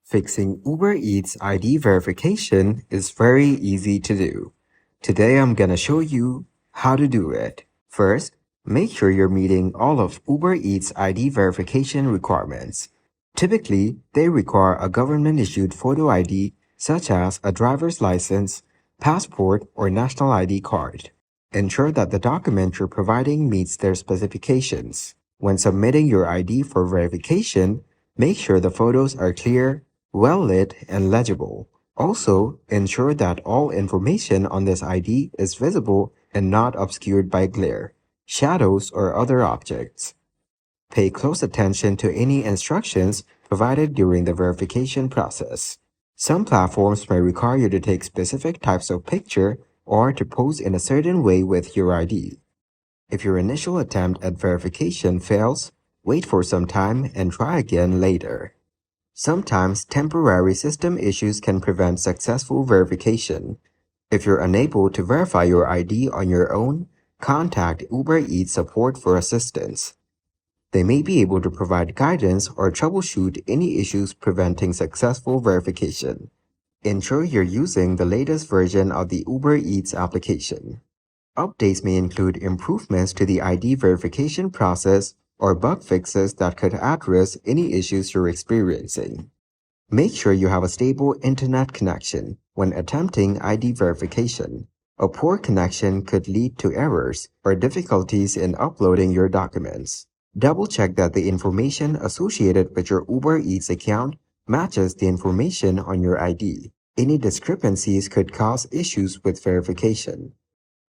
Fixing Uber Eats ID verification is very easy to do. Today I'm gonna show you how to do it. First, make sure you're meeting all of Uber Eats ID verification requirements. Typically, they require a government-issued photo ID such as a driver's license, passport, or national ID card. Ensure that the document you're providing meets their specifications. When submitting your ID for verification, make sure the photos are clear, well-lit, and legible. Also, ensure that all information on this ID is visible and not obscured by glare, shadows, or other objects. Pay close attention to any instructions provided during the verification process. Some platforms may require you to take specific types of picture or to pose in a certain way with your ID. If your initial attempt at verification fails, wait for some time and try again later. Sometimes temporary system issues can prevent successful verification. If you're unable to verify your ID on your own, contact Uber Eats support for assistance. They may be able to provide guidance or troubleshoot any issues preventing successful verification. Ensure you're using the latest version of the Uber Eats application. Updates may include improvements to the ID verification process or bug fixes that could address any issues you're experiencing. Make sure you have a stable internet connection when attempting ID verification. A poor connection could lead to errors or difficulties in uploading your documents. Double-check that the information associated with your Uber Eats account matches the information on your ID. Any discrepancies could cause issues with verification.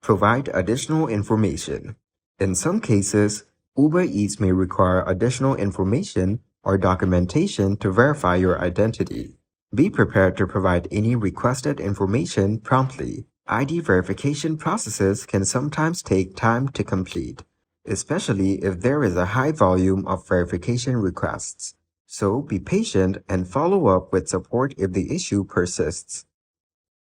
Provide additional information. In some cases, Uber Eats may require additional information or documentation to verify your identity. Be prepared to provide any requested information promptly. ID verification processes can sometimes take time to complete, especially if there is a high volume of verification requests. So be patient and follow up with support if the issue persists.